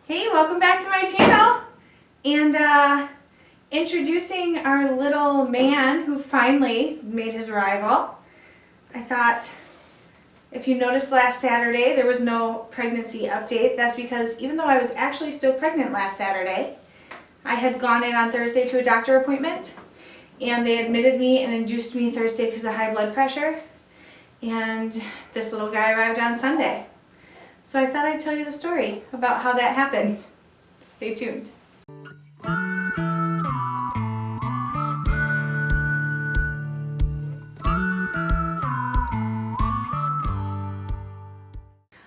Hey, welcome back to my channel. And introducing our little man who finally made his arrival. I thought, if you noticed last Saturday, there was no pregnancy update. That's because even though I was actually still pregnant last Saturday, I had gone in on Thursday to a doctor appointment, and they admitted me and induced me Thursday because of high blood pressure. And this little guy arrived on Sunday. So I thought I'd tell you the story about how that happened. Stay tuned.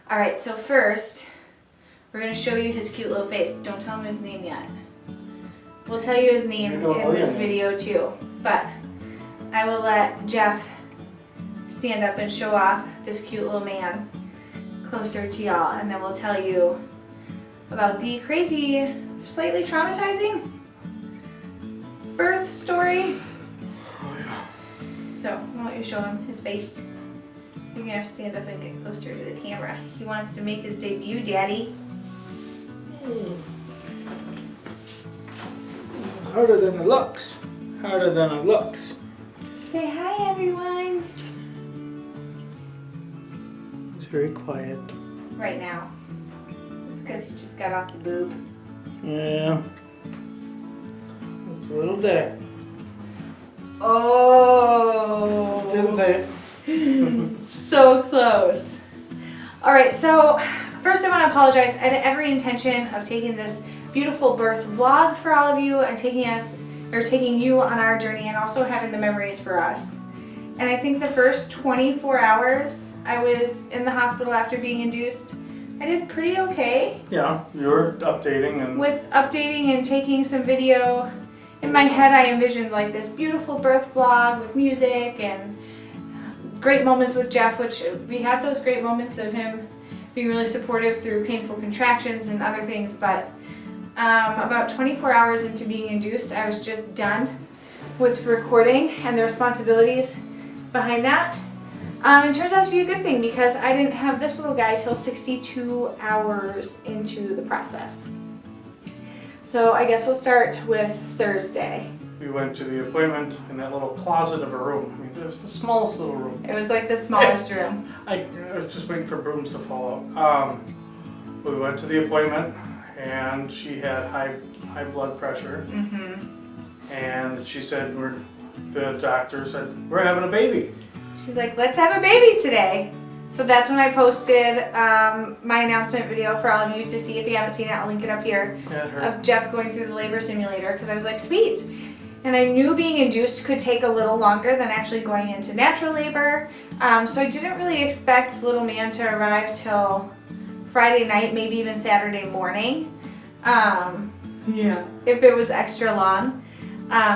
Alright, so first, we're going to show you his cute little face. Don't tell him his name yet. We'll tell you his name in this video too. But I will let Jeff stand up and show off this cute little man closer to y'all, and then we'll tell you about the crazy, slightly traumatizing birth story. Oh yeah. So, why don't you show him his face? You're gonna have to stand up and get closer to the camera. He wants to make his debut, Daddy. It's harder than it looks. Harder than it looks. Say hi, everyone. It's very quiet. Right now. It's because you just got off the boob. Yeah. It's a little day. Oh. Didn't say it. So close. Alright, so first I want to apologize. I had every intention of taking this beautiful birth vlog for all of you and taking you on our journey and also having the memories for us. And I think the first 24 hours I was in the hospital after being induced, I did pretty okay. Yeah, you were updating and with updating and taking some video. In my head I envisioned like this beautiful birth vlog with music and great moments with Jeff, which we had those great moments of him being really supportive through painful contractions and other things, but about 24 hours into being induced, I was just done with recording and the responsibilities behind that. It turns out to be a good thing because I didn't have this little guy till 62 hours into the process. So I guess we'll start with Thursday. we went to the appointment in that little closet of a room. I mean, it was the smallest little room. It was like the smallest room. I was just waiting for brooms to fall out. We went to the appointment and she had high blood pressure. Mm-hmm. And she said, the doctor said, we're having a baby. She's like, let's have a baby today. So that's when I posted my announcement video for all of you to see. If you haven't seen it, I'll link it up here, of Jeff going through the labor simulator, because I was like, sweet. And I knew being induced could take a little longer than actually going into natural labor. So I didn't really expect little man to arrive till Friday night, maybe even Saturday morning. Yeah. If it was extra long,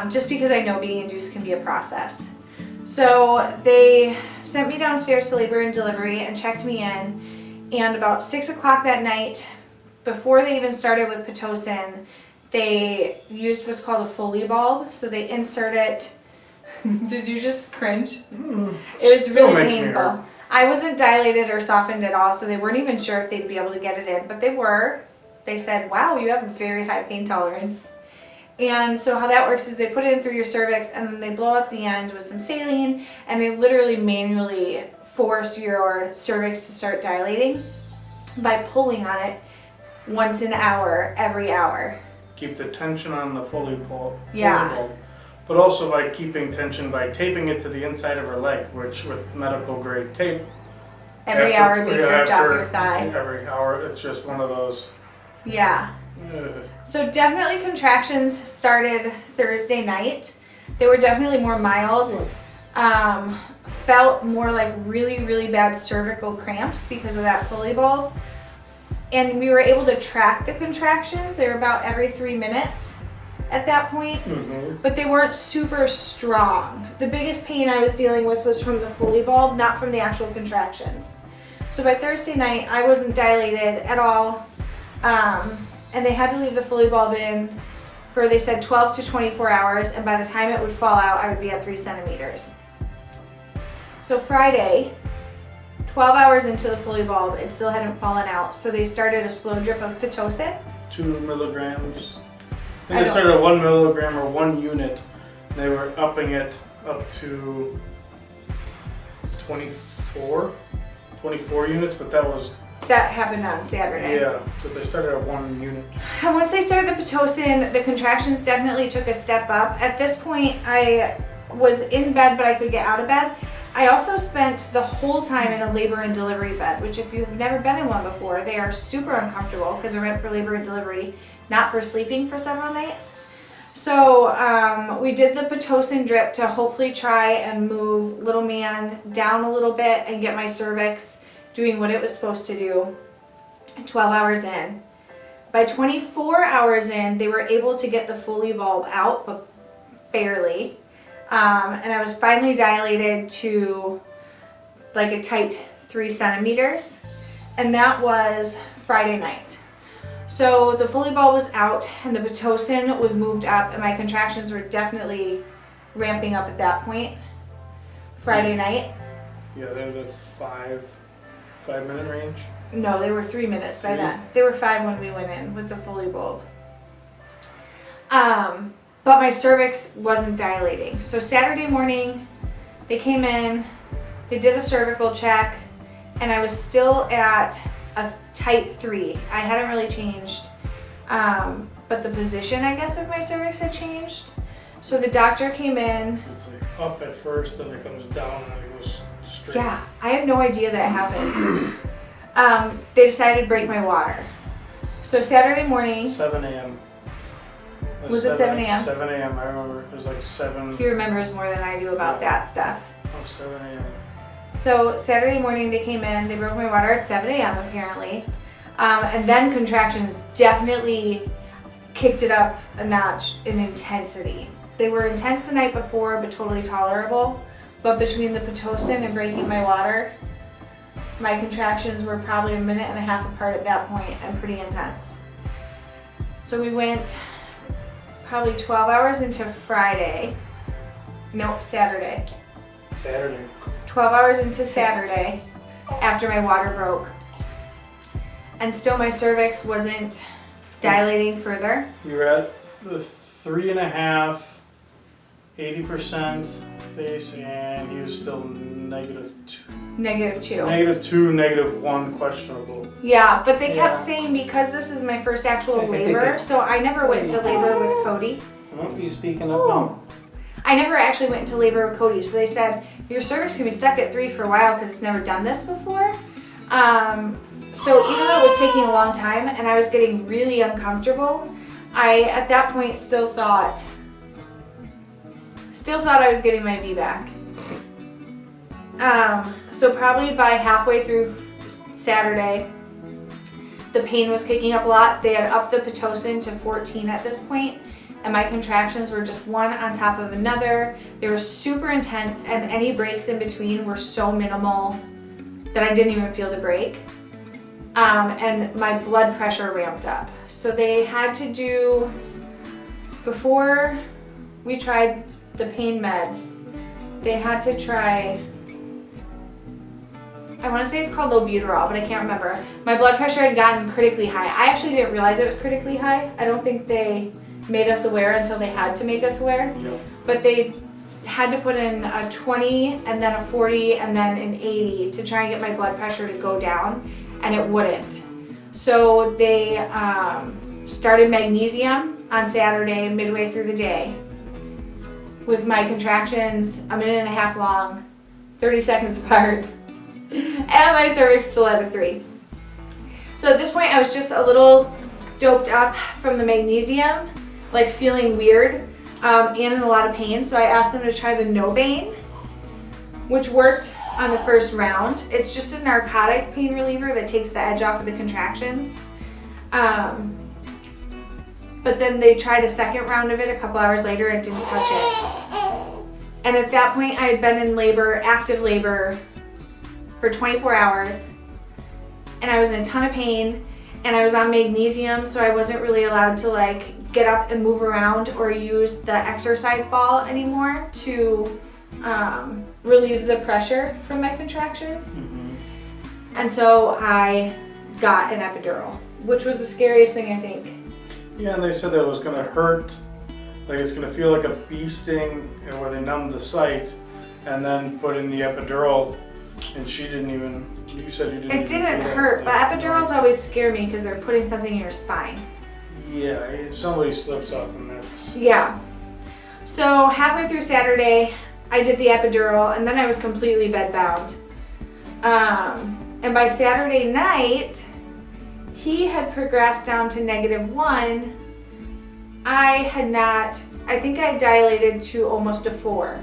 just because I know being induced can be a process. So they sent me downstairs to labor and delivery and checked me in, and about 6 o'clock that night, before they even started with Pitocin, they used what's called a Foley bulb. So they insert it. Did you just cringe? It was really painful. I wasn't dilated or softened at all, so they weren't even sure if they'd be able to get it in, but they were. They said, wow, you have a very high pain tolerance. And so how that works is they put it in through your cervix and then they blow up the end with some saline, and they literally manually force your cervix to start dilating by pulling on it once an hour, every hour. Keep the tension on the Foley bulb. Yeah. But also by keeping tension by taping it to the inside of her leg, which with medical grade tape. Every hour being ripped off your thigh. Every hour, it's just one of those. Yeah. So definitely contractions started Thursday night. They were definitely more mild. Felt more like really, really bad cervical cramps because of that Foley bulb. And we were able to track the contractions. They were about every 3 minutes at that point, but they weren't super strong. The biggest pain I was dealing with was from the Foley bulb, not from the actual contractions. So by Thursday night, I wasn't dilated at all. And they had to leave the Foley bulb in for, they said, 12 to 24 hours, and by the time it would fall out, I would be at 3 centimeters. So Friday, 12 hours into the Foley bulb, it still hadn't fallen out. So they started a slow drip of Pitocin. 2 milligrams. And they started at 1 milligram or 1 unit. They were upping it up to 24 units, but that happened on Saturday. Yeah, but they started at 1 unit. And once they started the Pitocin, the contractions definitely took a step up. At this point, I was in bed, but I could get out of bed. I also spent the whole time in a labor and delivery bed, which if you've never been in one before, they are super uncomfortable because they're meant for labor and delivery, not for sleeping for several nights. So we did the Pitocin drip to hopefully try and move little man down a little bit and get my cervix doing what it was supposed to do 12 hours in. By 24 hours in, they were able to get the Foley bulb out, but barely. And I was finally dilated to like a tight 3 centimeters, and that was Friday night. So the Foley bulb was out and the Pitocin was moved up, and my contractions were definitely ramping up at that point. Friday night. Yeah, they're the 5-minute range. No, they were 3 minutes by then. They were 5 when we went in with the Foley bulb. But my cervix wasn't dilating. So Saturday morning, they came in, they did a cervical check, and I was still at a tight 3. I hadn't really changed, but the position, I guess, of my cervix had changed. So the doctor came in. It's like up at first, then it comes down, and it goes straight. Yeah, I had no idea that happened. They decided to break my water. So Saturday morning. 7 a.m. Was it 7 a.m.? 7 a.m. I remember. It was like 7. He remembers more than I do about that stuff. Oh, 7 a.m. So Saturday morning they came in, they broke my water at 7 a.m. apparently. And then contractions definitely kicked it up a notch in intensity. They were intense the night before, but totally tolerable. But between the Pitocin and breaking my water, my contractions were probably 1.5 minutes apart at that point and pretty intense. So we went probably 12 hours into Friday. Nope, Saturday. 12 hours into Saturday after my water broke. And still my cervix wasn't dilating further. We were at the 3.5, 80% face, and he was still -2. -2. -2, -1, questionable. Yeah, but they kept saying because this is my first actual labor, so I never went into labor with Cody. Well, you speaking up now? I never actually went into labor with Cody, so they said your cervix can be stuck at 3 for a while because it's never done this before. So even though it was taking a long time and I was getting really uncomfortable, I at that point still thought I was getting my VBAC. So probably by halfway through Saturday, the pain was kicking up a lot. They had upped the Pitocin to 14 at this point, and my contractions were just one on top of another. They were super intense, and any breaks in between were so minimal that I didn't even feel the break. And my blood pressure ramped up. So they had to do, before we tried the pain meds, they had to try, I want to say it's called albuterol, but I can't remember. My blood pressure had gotten critically high. I actually didn't realize it was critically high. I don't think they made us aware until they had to make us aware. Yep. But they had to put in a 20 and then a 40 and then an 80 to try and get my blood pressure to go down, and it wouldn't. So they started magnesium on Saturday midway through the day with my contractions 1.5 minutes long, 30 seconds apart, and my cervix still at a 3. So at this point I was just a little doped up from the magnesium, like feeling weird and in a lot of pain. So I asked them to try the Nobain, which worked on the first round. It's just a narcotic pain reliever that takes the edge off of the contractions. But then they tried a second round of it a couple hours later and didn't touch it. And at that point I had been in labor, active labor, for 24 hours, and I was in a ton of pain, and I was on magnesium, so I wasn't really allowed to like get up and move around or use the exercise ball anymore to relieve the pressure from my contractions. And so I got an epidural, which was the scariest thing, I think. Yeah, and they said that it was gonna hurt, like it's gonna feel like a bee sting, where they numb the site, and then put in the epidural, and she didn't even, you said you didn't It didn't hurt, but epidurals always scare me because they're putting something in your spine. Yeah, somebody slips up and that's... Yeah. So halfway through Saturday, I did the epidural, and then I was completely bedbound. And by Saturday night, he had progressed down to -1. I think I dilated to almost a 4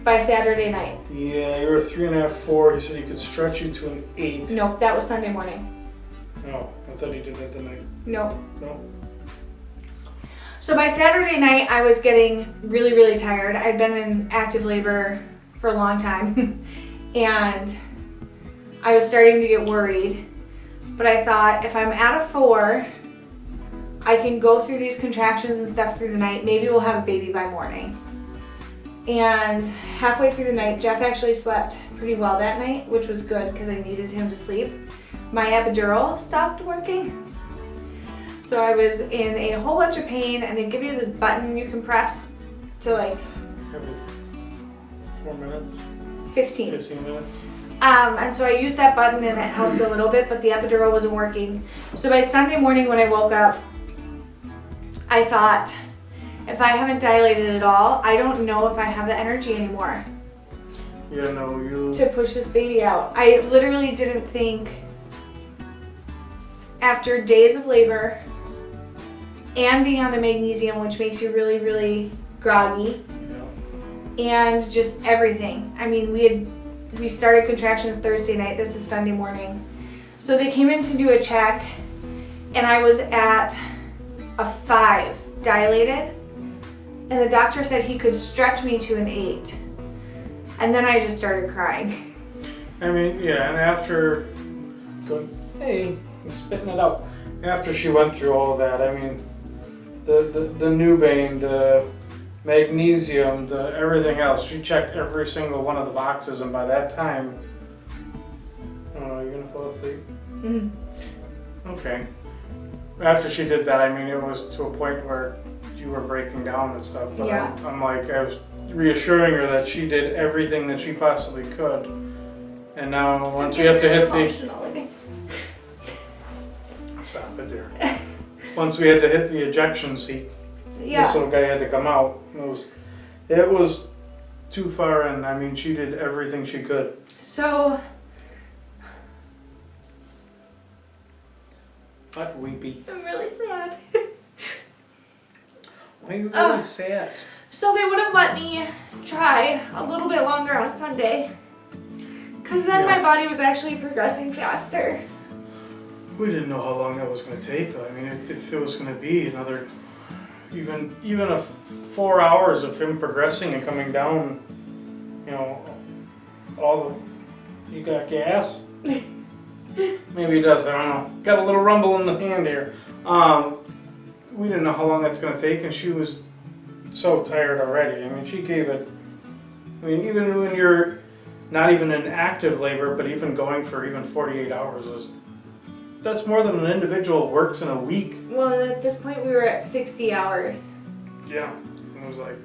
by Saturday night. Yeah, you were 3.5, 4. He said he could stretch you to an 8. Nope, that was Sunday morning. No, I thought he did that the night. Nope. No? So by Saturday night, I was getting really, really tired. I'd been in active labor for a long time, and I was starting to get worried. But I thought, if I'm at a 4, I can go through these contractions and stuff through the night. Maybe we'll have a baby by morning. And halfway through the night, Jeff actually slept pretty well that night, which was good because I needed him to sleep. My epidural stopped working. So I was in a whole bunch of pain, and they give you this button you can press to like... Every 4 minutes? 15 minutes? And so I used that button and it helped a little bit, but the epidural wasn't working. So by Sunday morning when I woke up, I thought, if I haven't dilated at all, I don't know if I have the energy anymore. Yeah, no, to push this baby out. I literally didn't think, after days of labor and being on the magnesium, which makes you really, really groggy, and just everything. I mean, we started contractions Thursday night. This is Sunday morning. So they came in to do a check, and I was at a 5 dilated, and the doctor said he could stretch me to an 8. And then I just started crying. I mean, yeah, and after going, hey, I'm spitting it out. After she went through all of that, I mean, the Nubane, the magnesium, the everything else, she checked every single one of the boxes, and by that time, I don't know, you're gonna fall asleep? Mm-hmm. Okay. After she did that, I mean, it was to a point where you were breaking down and stuff, but Yeah. I'm like, I was reassuring her that she did everything that she possibly could. And now, once we have to hit the... Stop it there. Once we had to hit the ejection seat, Yeah. this little guy had to come out. It was too far in. I mean, she did everything she could. So... What, weepy? I'm really sad. Why are you really sad? So they would have let me try a little bit longer on Sunday, because then my body was actually progressing faster. We didn't know how long that was going to take, though. I mean, if it was going to be another, even a 4 hours of him progressing and coming down, you know, you got gas? Maybe he does, I don't know. Got a little rumble in the hand here. We didn't know how long that's going to take, and she was so tired already. I mean, she gave it, I mean, even when you're not even in active labor, but even going for even 48 hours that's more than an individual works in a week. Well, at this point we were at 60 hours. Yeah, it was like,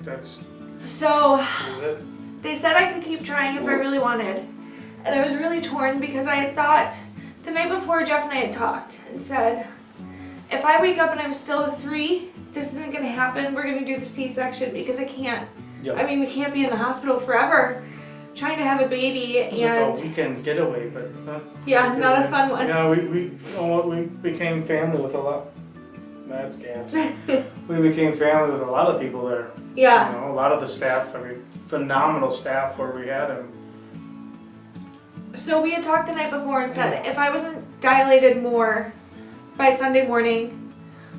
So, it. they said I could keep trying if I really wanted. And I was really torn because I had thought, the night before Jeff and I had talked and said, if I wake up and I'm still a 3, this isn't going to happen. We're going to do the C-section because I can't. Yep. I mean, we can't be in the hospital forever trying to have a baby. It was and like a weekend getaway, but not. Yeah, not a fun one. No, we became family with a lot. That's gas. We became family with a lot of people there. Yeah. You know, a lot of the staff. I mean, phenomenal staff where we had him. So we had talked the night before and said if I wasn't dilated more by Sunday morning,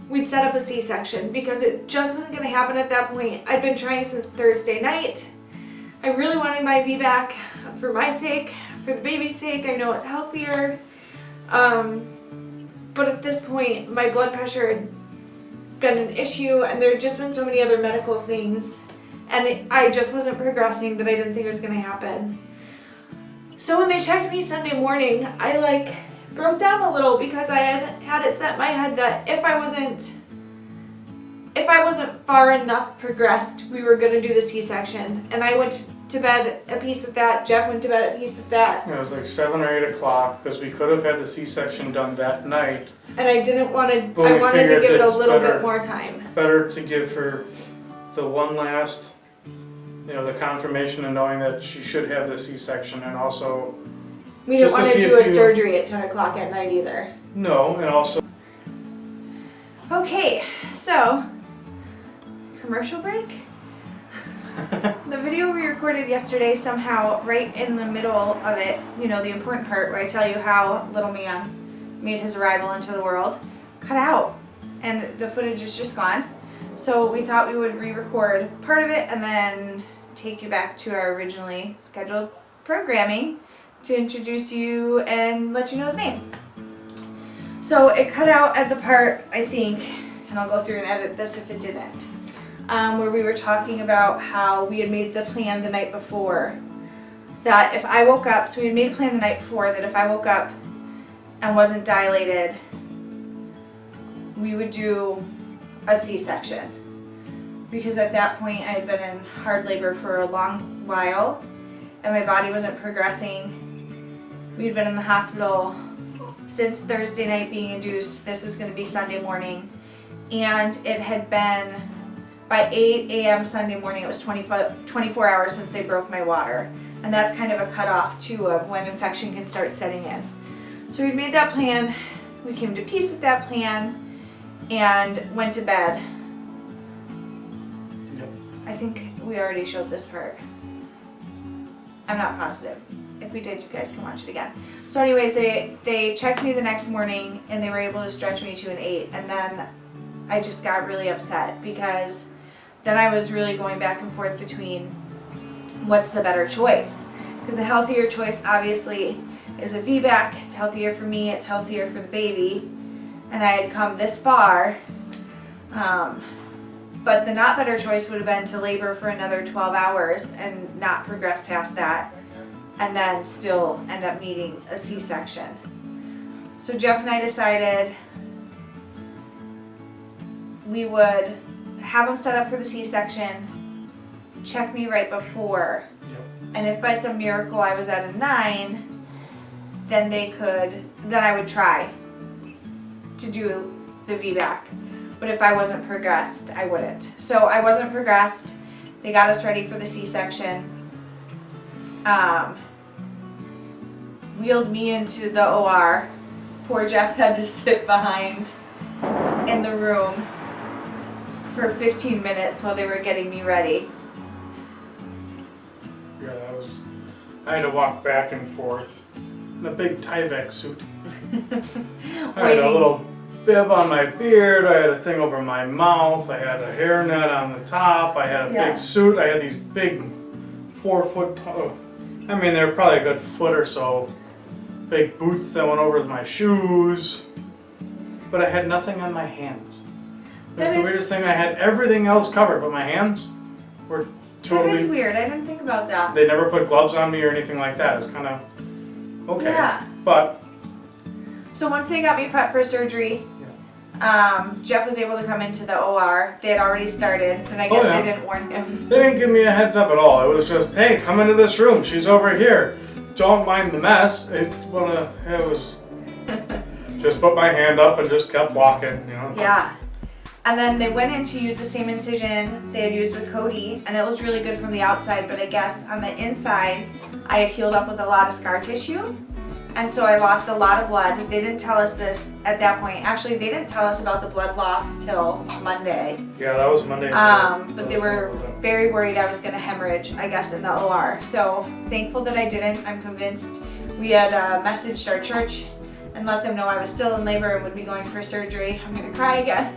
we'd set up a C-section because it just wasn't going to happen at that point. I'd been trying since Thursday night. I really wanted my VBAC for my sake, for the baby's sake. I know it's healthier. But at this point, my blood pressure had been an issue, and there had just been so many other medical things. And I just wasn't progressing that I didn't think it was going to happen. So when they checked me Sunday morning, I like broke down a little because I had it set in my head that if I wasn't far enough progressed, we were gonna do the C-section. And I went to bed at peace with that. Jeff went to bed at peace with that. It was like 7 or 8 o'clock because we could have had the C-section done that night. And I didn't want to. But I we wanted to figured give it a it's little better- bit more time. Better to give her the one last, the confirmation and knowing that she should have the C-section, and also We didn't just to want to see do if a you- surgery at 10 o'clock at night either. no, and also Okay, so commercial break. The video we recorded yesterday, somehow right in the middle of it, the important part where I tell you how little man made his arrival into the world, cut out, and the footage is just gone. So we thought we would re-record part of it and then take you back to our originally scheduled programming to introduce you and let you know his name. So it cut out at the part, I think, and I'll go through and edit this if it didn't, where we were talking about how we had made the plan the night before, that if I woke up, so we had made a plan the night before that if I woke up and wasn't dilated, we would do a C-section. Because at that point I had been in hard labor for a long while and my body wasn't progressing. We had been in the hospital since Thursday night being induced. This is going to be Sunday morning. And it had been, by 8 a.m. Sunday morning, it was 24 hours since they broke my water. And that's kind of a cutoff too of when infection can start setting in. So we'd made that plan, we came to peace with that plan, and went to bed. Yep. I think we already showed this part. I'm not positive. If we did, you guys can watch it again. So anyways, they checked me the next morning and they were able to stretch me to an 8, and then I just got really upset because then I was really going back and forth between what's the better choice. Because the healthier choice obviously is a VBAC. It's healthier for me, it's healthier for the baby. And I had come this far. But the not better choice would have been to labor for another 12 hours and not progress past that, and then still end up needing a C-section. So Jeff and I decided we would have him set up for the C-section, check me right before, and if by some miracle I was at a 9, then I would try to do the VBAC. But if I wasn't progressed, I wouldn't. So I wasn't progressed. They got us ready for the C-section. Wheeled me into the OR. Poor Jeff had to sit behind in the room for 15 minutes while they were getting me ready. yeah, I had to walk back and forth in a big Tyvek suit. I had a little bib on my beard, I had a thing over my mouth, I had a hairnet on the top, I had a big suit, I had these big 4 foot, they're probably a good foot or so, big boots that went over my shoes, but I had nothing on my hands. That's the weirdest thing, I had everything else covered, but my hands were totally... That is weird, I didn't think about that. They never put gloves on me or anything like that, it's kind of okay, Yeah. but... So once they got me prepped for surgery, Jeff was able to come into the OR. They had already started, and I guess they didn't warn him. They didn't give me a heads up at all. It was just, hey, come into this room. She's over here. Don't mind the mess. It was just put my hand up and just kept walking, Yeah. And then they went in to use the same incision they had used with Cody, and it looked really good from the outside, but I guess on the inside, I had healed up with a lot of scar tissue. And so I lost a lot of blood. They didn't tell us this at that point. Actually, they didn't tell us about the blood loss till Monday. Yeah, that was Monday. But they were very worried I was going to hemorrhage, I guess, in the OR. So thankful that I didn't. I'm convinced. We had messaged our church and let them know I was still in labor and would be going for surgery. I'm going to cry again.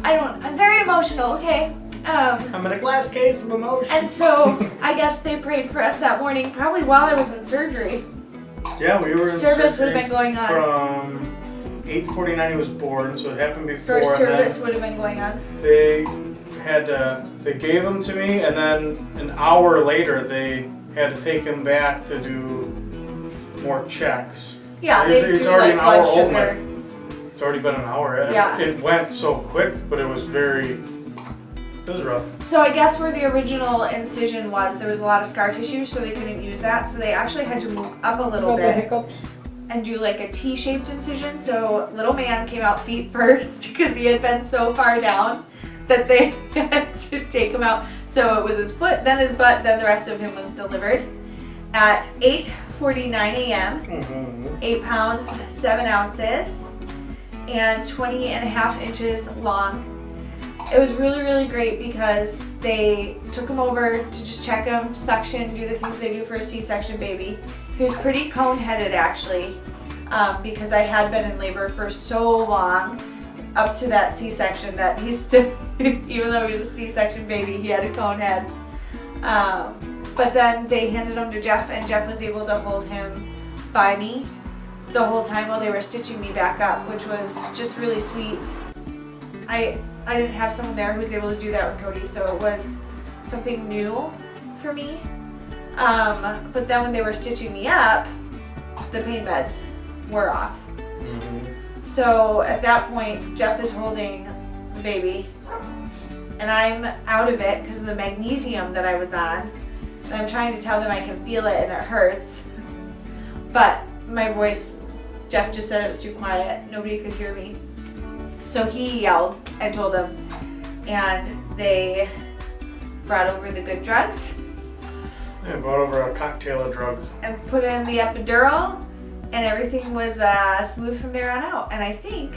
I'm very emotional, okay? I'm in a glass case of emotion. And so I guess they prayed for us that morning, probably while I was in surgery. Yeah, we were in service would have been going on. From 8:49 he was born, so it happened before. First service would have been going on. They gave him to me, and then an hour later they had to take him back to do more checks. Yeah, they It's do already like an hour blood old. sugar. It's already been an hour. Yeah. It went so quick, but it was rough. So I guess where the original incision was, there was a lot of scar tissue, so they couldn't use that. So they actually had to move up a little About the bit hiccups? and do like a T-shaped incision. So little man came out feet first because he had been so far down that they had to take him out. So it was his foot, then his butt, then the rest of him was delivered at 8:49 a.m. 8 pounds, 7 ounces, and 20.5 inches long. It was really, really great because they took him over to just check him, suction, do the things they do for a C-section baby. He was pretty cone-headed actually, because I had been in labor for so long up to that C-section that he still, even though he was a C-section baby, he had a cone head. But then they handed him to Jeff, and Jeff was able to hold him by me the whole time while they were stitching me back up, which was just really sweet. I didn't have someone there who was able to do that with Cody, so it was something new for me. But then when they were stitching me up, the pain meds were off. So at that point, Jeff is holding the baby, and I'm out of it because of the magnesium that I was on. And I'm trying to tell them I can feel it and it hurts. But my voice, Jeff just said it was too quiet. Nobody could hear me. So he yelled, I told him, and they brought over the good drugs. They brought over a cocktail of drugs. And put in the epidural, and everything was smooth from there on out. And I think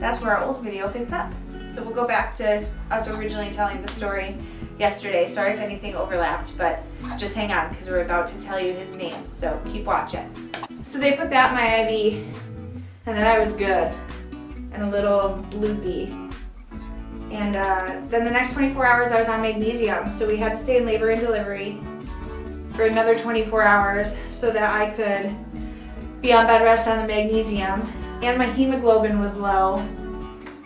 that's where our old video picks up. So we'll go back to us originally telling the story yesterday. Sorry if anything overlapped, but just hang on because we're about to tell you his name. So keep watching. So they put that in my IV, and then I was good and a little loopy. And then the next 24 hours I was on magnesium. So we had to stay in labor and delivery for another 24 hours so that I could be on bed rest on the magnesium. And my hemoglobin was low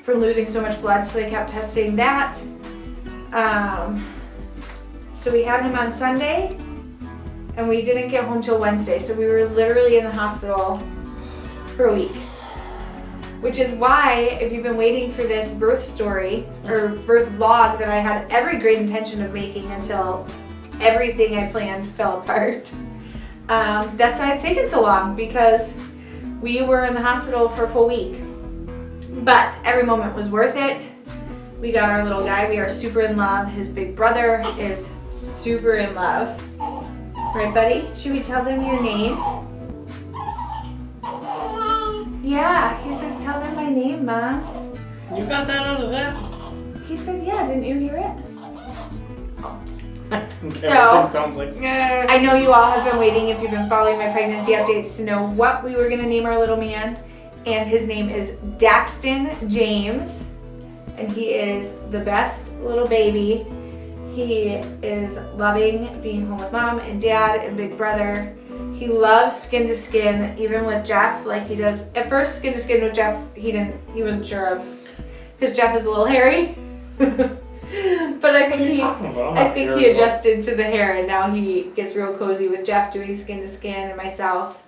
from losing so much blood, so they kept testing that. So we had him on Sunday, and we didn't get home till Wednesday. So we were literally in the hospital for a week. Which is why, if you've been waiting for this birth story, or birth vlog that I had every great intention of making until everything I planned fell apart. That's why it's taken so long, because we were in the hospital for a full week. But every moment was worth it. We got our little guy, we are super in love. His big brother is super in love. Right, buddy? Should we tell them your name? Yeah, he says, tell them my name, Mom. You got that out of that? He said, yeah, didn't you hear it? So, sounds like, nah. I know you all have been waiting, if you've been following my pregnancy updates, to know what we were going to name our little man. And his name is Daxton James. And he is the best little baby. He is loving being home with Mom and Dad and Big Brother. He loves skin to skin, even with Jeff, like he does. At first, skin to skin with Jeff, he wasn't sure of, because Jeff is a little hairy. But I think he adjusted to the hair, and now he gets real cozy with Jeff doing skin to skin and myself.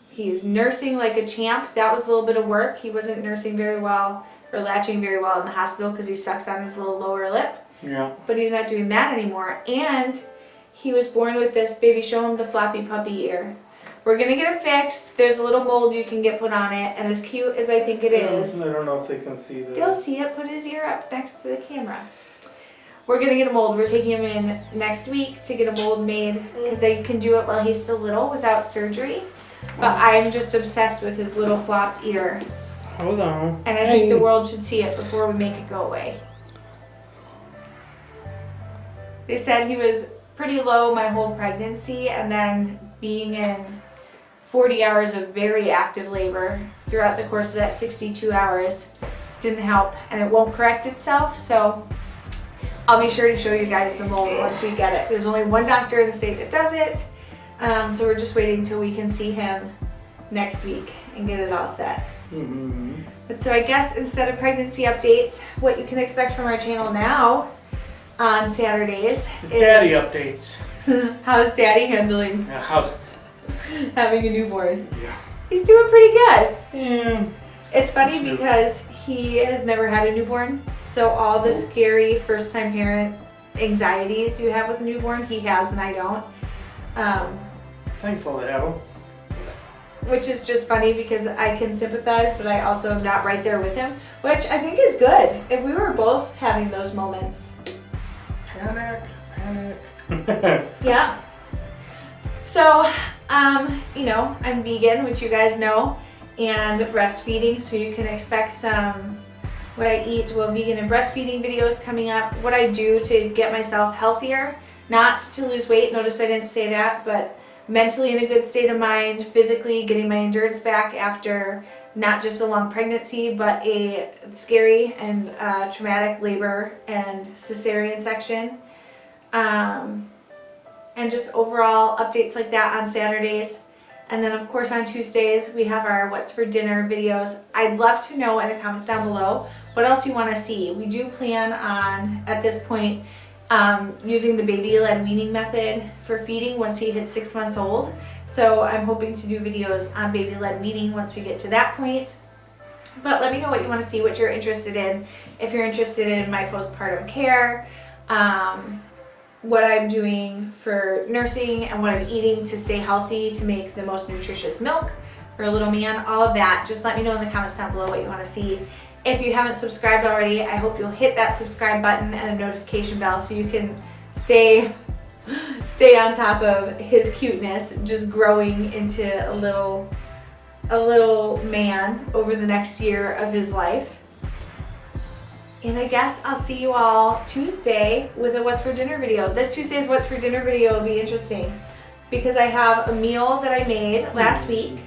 He's nursing like a champ. That was a little bit of work. He wasn't nursing very well or latching very well in the hospital because he sucks on his little lower lip. Yeah. But he's not doing that anymore. And he was born with this, baby, show him the floppy puppy ear. We're gonna get it fixed. There's a little mold you can get put on it, and as cute as I think it is, I don't know if they can see this. they'll see it. Put his ear up next to the camera. We're gonna get a mold. We're taking him in next week to get a mold made because they can do it while he's still little without surgery. But I'm just obsessed with his little flopped ear. Hold on. And I think the world should see it before we make it go away. They said he was pretty low my whole pregnancy, and then being in 40 hours of very active labor throughout the course of that 62 hours didn't help, and it won't correct itself. So I'll be sure to show you guys the mold once we get it. There's only one doctor in the state that does it, so we're just waiting till we can see him next week and get it all set. But so I guess instead of pregnancy updates, what you can expect from our channel now on Saturdays is Daddy updates. how's Daddy handling? Yeah, having a newborn. Yeah. He's doing pretty good. Yeah. It's funny That's true. because he has never had a newborn, so all the scary first-time parent anxieties you have with a newborn, he has and I don't. Thankful to have him. Which is just funny because I can sympathize, but I also am not right there with him, which I think is good. If we were both having those moments. Panic. Yeah. So, you know, I'm vegan, which you guys know, and breastfeeding, so you can expect some what I eat, well, vegan and breastfeeding videos coming up, what I do to get myself healthier, not to lose weight, notice I didn't say that, but mentally in a good state of mind, physically getting my endurance back after not just a long pregnancy, but a scary and traumatic labor and cesarean section. And just overall updates like that on Saturdays. And then of course on Tuesdays we have our what's for dinner videos. I'd love to know in the comments down below what else you want to see. We do plan on, at this point, using the baby-led weaning method for feeding once he hits 6 months old. So I'm hoping to do videos on baby-led weaning once we get to that point. But let me know what you want to see, what you're interested in. If you're interested in my postpartum care, what I'm doing for nursing and what I'm eating to stay healthy to make the most nutritious milk for a little man, all of that, just let me know in the comments down below what you want to see. If you haven't subscribed already, I hope you'll hit that subscribe button and the notification bell so you can stay on top of his cuteness, just growing into a little man over the next year of his life. And I guess I'll see you all Tuesday with a What's for Dinner video. This Tuesday's What's for Dinner video will be interesting because I have a meal that I made last week,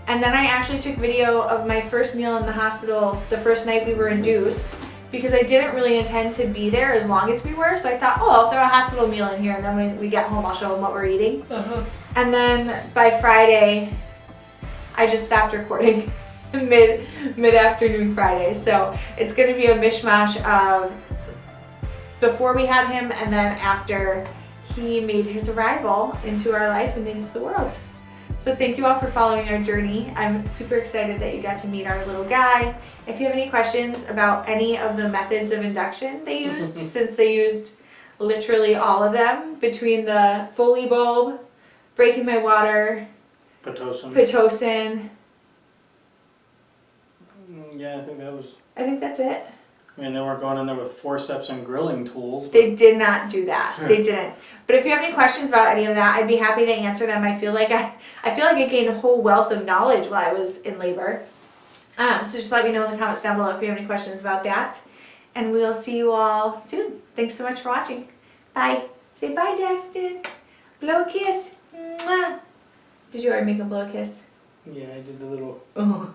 and then I actually took video of my first meal in the hospital the first night we were induced because I didn't really intend to be there as long as we were, so I thought, oh, I'll throw a hospital meal in here and then when we get home I'll show them what we're eating. And then by Friday, I just stopped recording. Mid-afternoon Friday, so it's going to be a mishmash of before we had him and then after he made his arrival into our life and into the world. So thank you all for following our journey. I'm super excited that you got to meet our little guy. If you have any questions about any of the methods of induction they used, since they used literally all of them, between the Foley bulb, breaking my water, Pitocin. Yeah, I think that's it. I mean, they weren't going in there with forceps and grilling tools. They did not do that. They didn't. But if you have any questions about any of that, I'd be happy to answer them. I feel like I gained a whole wealth of knowledge while I was in labor. So just let me know in the comments down below if you have any questions about that. And we'll see you all soon. Thanks so much for watching. Bye. Say bye, Daxton. Blow a kiss. Mwah. Did you already make him blow a kiss? Yeah, I did the little... Oh.